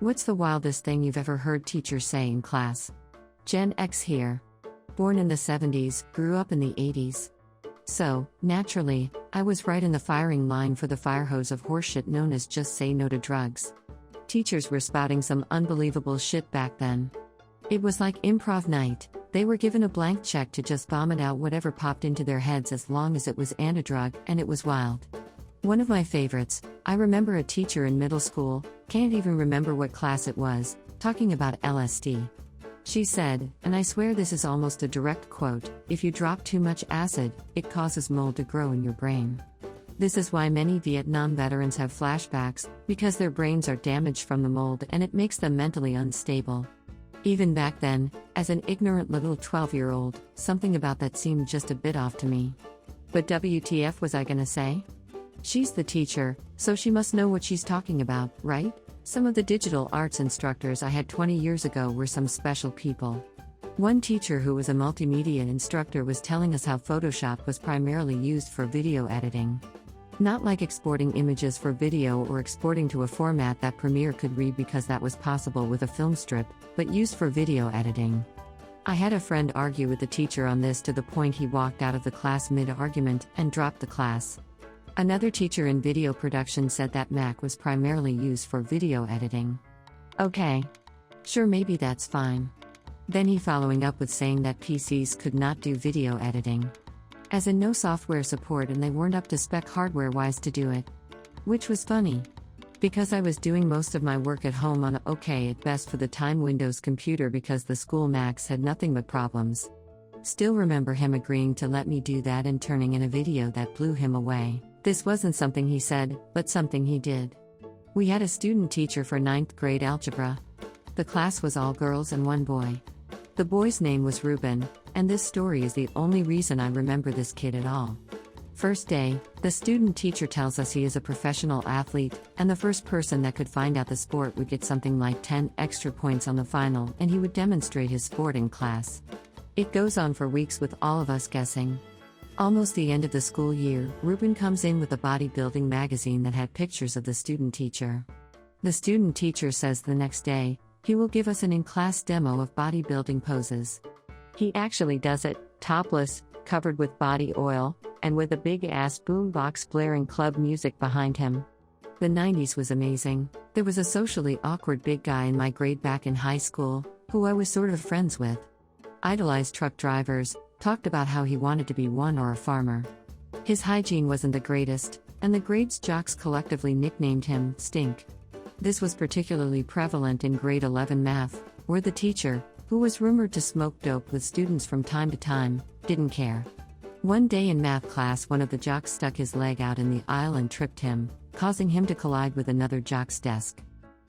What's the wildest thing you've ever heard teachers say in class? Gen X here. Born in the 70s, grew up in the 80s. So, naturally, I was right in the firing line for the fire hose of horseshit known as just say no to drugs. Teachers were spouting some unbelievable shit back then. It was like improv night. They were given a blank check to just vomit out whatever popped into their heads as long as it was a drug, and it was wild. One of my favorites, I remember a teacher in middle school, can't even remember what class it was, talking about LSD. She said, and I swear this is almost a direct quote, if you drop too much acid, it causes mold to grow in your brain. This is why many Vietnam veterans have flashbacks, because their brains are damaged from the mold and it makes them mentally unstable. Even back then, as an ignorant little 12-year-old, something about that seemed just a bit off to me. But WTF was I gonna say? She's the teacher, so she must know what she's talking about, right? Some of the digital arts instructors I had 20 years ago were some special people. One teacher who was a multimedia instructor was telling us how Photoshop was primarily used for video editing. Not like exporting images for video or exporting to a format that Premiere could read because that was possible with a film strip, but used for video editing. I had a friend argue with the teacher on this to the point he walked out of the class mid-argument and dropped the class. Another teacher in video production said that Mac was primarily used for video editing. Okay. Sure, maybe that's fine. Then he following up with saying that PCs could not do video editing. As in no software support and they weren't up to spec hardware-wise to do it. Which was funny. Because I was doing most of my work at home on a okay at best for the time Windows computer because the school Macs had nothing but problems. Still remember him agreeing to let me do that and turning in a video that blew him away. This wasn't something he said, but something he did. We had a student teacher for 9th grade algebra. The class was all girls and one boy. The boy's name was Ruben, and this story is the only reason I remember this kid at all. First day, the student teacher tells us he is a professional athlete, and the first person that could find out the sport would get something like 10 extra points on the final, and he would demonstrate his sport in class. It goes on for weeks with all of us guessing. Almost the end of the school year, Ruben comes in with a bodybuilding magazine that had pictures of the student teacher. The student teacher says the next day, he will give us an in-class demo of bodybuilding poses. He actually does it, topless, covered with body oil, and with a big-ass boombox blaring club music behind him. The 90s was amazing. There was a socially awkward big guy in my grade back in high school, who I was sort of friends with. Idolized truck drivers, talked about how he wanted to be one or a farmer. His hygiene wasn't the greatest, and the grades jocks collectively nicknamed him Stink. This was particularly prevalent in grade 11 math, where the teacher, who was rumored to smoke dope with students from time to time, didn't care. One day in math class, one of the jocks stuck his leg out in the aisle and tripped him, causing him to collide with another jock's desk.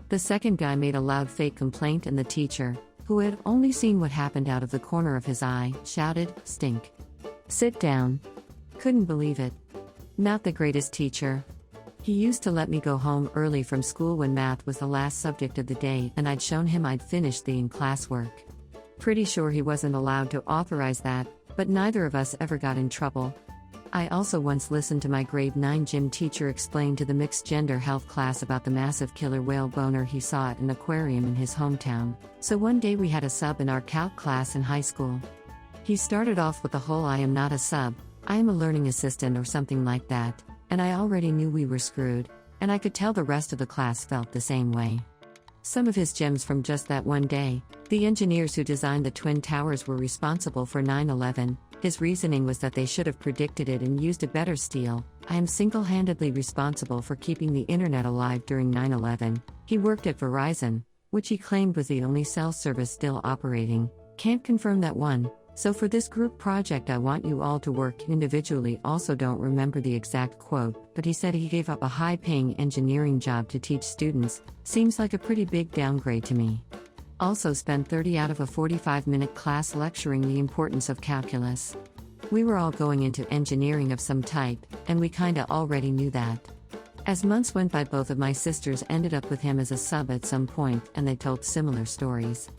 The second guy made a loud fake complaint, and the teacher, who had only seen what happened out of the corner of his eye, shouted, "Stink. Sit down." Couldn't believe it. Not the greatest teacher. He used to let me go home early from school when math was the last subject of the day and I'd shown him I'd finished the in-class work. Pretty sure he wasn't allowed to authorize that, but neither of us ever got in trouble. I also once listened to my grade 9 gym teacher explain to the mixed gender health class about the massive killer whale boner he saw at an aquarium in his hometown. So one day we had a sub in our calc class in high school. He started off with the whole "I am not a sub, I am a learning assistant" or something like that, and I already knew we were screwed, and I could tell the rest of the class felt the same way. Some of his gems from just that one day: the engineers who designed the Twin Towers were responsible for 9/11. His reasoning was that they should have predicted it and used a better steel. "I am single-handedly responsible for keeping the internet alive during 9/11. He worked at Verizon, which he claimed was the only cell service still operating. Can't confirm that one. So for this group project I want you all to work individually." Also don't remember the exact quote, but he said he gave up a high-paying engineering job to teach students. Seems like a pretty big downgrade to me. Also spent 30 out of a 45-minute class lecturing the importance of calculus. We were all going into engineering of some type, and we kinda already knew that. As months went by, both of my sisters ended up with him as a sub at some point, and they told similar stories.